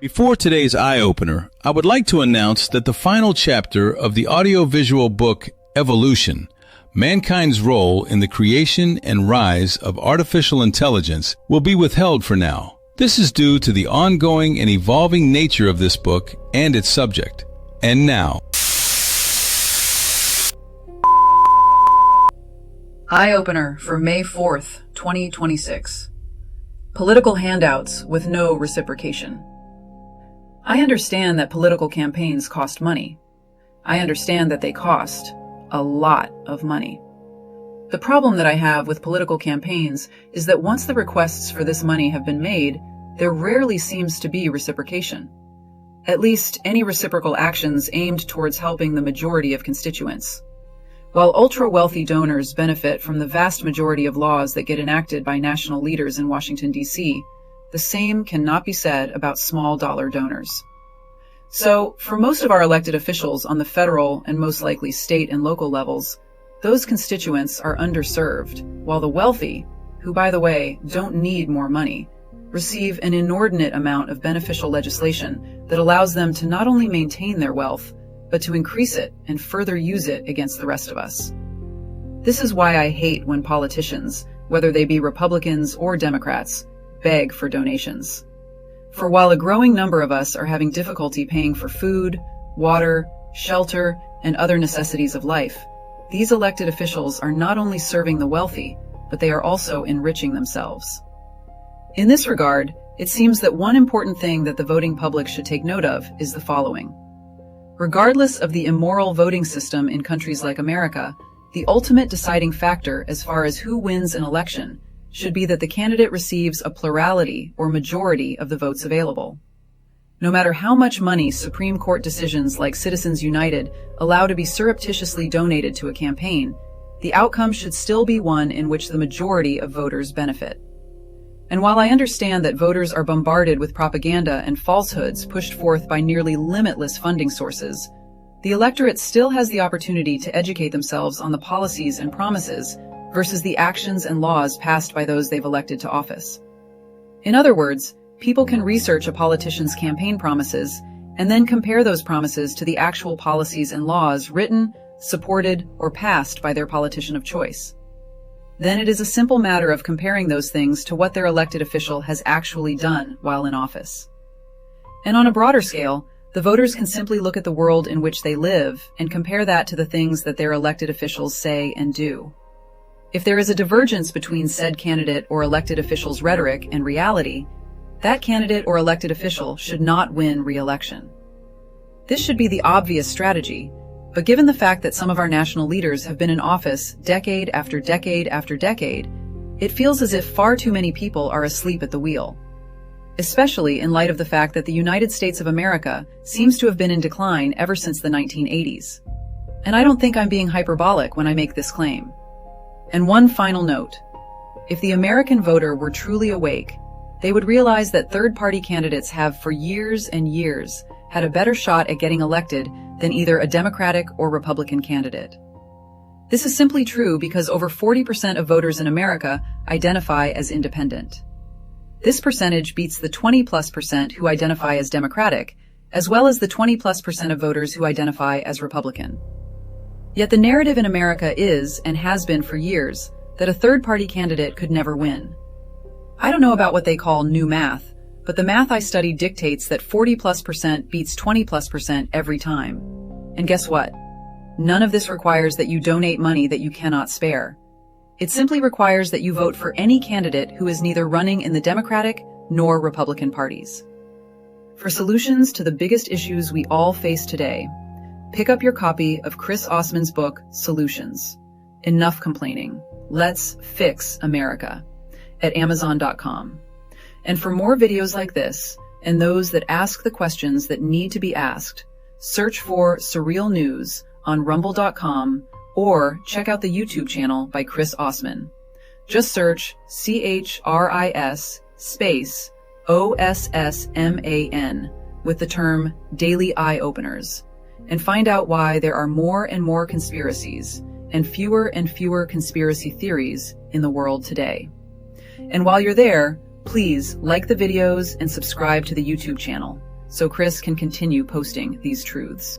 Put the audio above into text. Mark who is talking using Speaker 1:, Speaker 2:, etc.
Speaker 1: Before today's eye-opener, I would like to announce that the final chapter of the audiovisual book Evolution, Mankind's Role in the Creation and Rise of Artificial Intelligence, will be withheld for now. This is due to the ongoing and evolving nature of this book and its subject. And now,
Speaker 2: Eye-opener for May 4th, 2026. Political handouts with no reciprocation. I understand that political campaigns cost money. I understand that they cost a lot of money. The problem that I have with political campaigns is that once the requests for this money have been made, there rarely seems to be reciprocation. At least any reciprocal actions aimed towards helping the majority of constituents. While ultra-wealthy donors benefit from the vast majority of laws that get enacted by national leaders in Washington, D.C., the same cannot be said about small-dollar donors. So, for most of our elected officials on the federal and most likely state and local levels, those constituents are underserved, while the wealthy, who, by the way, don't need more money, receive an inordinate amount of beneficial legislation that allows them to not only maintain their wealth, but to increase it and further use it against the rest of us. This is why I hate when politicians, whether they be Republicans or Democrats, beg for donations. For while a growing number of us are having difficulty paying for food, water, shelter, and other necessities of life, these elected officials are not only serving the wealthy, but they are also enriching themselves. In this regard, it seems that one important thing that the voting public should take note of is the following. Regardless of the immoral voting system in countries like America, the ultimate deciding factor as far as who wins an election should be that the candidate receives a plurality or majority of the votes available. No matter how much money Supreme Court decisions like Citizens United allow to be surreptitiously donated to a campaign, the outcome should still be one in which the majority of voters benefit. And while I understand that voters are bombarded with propaganda and falsehoods pushed forth by nearly limitless funding sources, the electorate still has the opportunity to educate themselves on the policies and promises versus the actions and laws passed by those they've elected to office. In other words, people can research a politician's campaign promises and then compare those promises to the actual policies and laws written, supported, or passed by their politician of choice. Then it is a simple matter of comparing those things to what their elected official has actually done while in office. And on a broader scale, the voters can simply look at the world in which they live and compare that to the things that their elected officials say and do. If there is a divergence between said candidate or elected official's rhetoric and reality, that candidate or elected official should not win re-election. This should be the obvious strategy, but given the fact that some of our national leaders have been in office decade after decade after decade, it feels as if far too many people are asleep at the wheel. Especially in light of the fact that the United States of America seems to have been in decline ever since the 1980s. And I don't think I'm being hyperbolic when I make this claim. And one final note. If the American voter were truly awake, they would realize that third-party candidates have for years and years had a better shot at getting elected than either a Democratic or Republican candidate. This is simply true because over 40% of voters in America identify as independent. This percentage beats the 20+% who identify as Democratic, as well as the 20+% of voters who identify as Republican. Yet the narrative in America is, and has been for years, that a third-party candidate could never win. I don't know about what they call new math, but the math I study dictates that 40+% beats 20+% every time. And guess what? None of this requires that you donate money that you cannot spare. It simply requires that you vote for any candidate who is neither running in the Democratic nor Republican parties. For solutions to the biggest issues we all face today, pick up your copy of Chris Osman's book, Solutions. Enough complaining. Let's fix America at Amazon.com. And for more videos like this, and those that ask the questions that need to be asked, search for Surreal News on Rumble.com or check out the YouTube channel by Chris Osman. Just search CHRIS space OSSMAN with the term Daily Eye Openers and find out why there are more and more conspiracies and fewer conspiracy theories in the world today. And while you're there, please like the videos and subscribe to the YouTube channel. so Chris can continue posting these truths.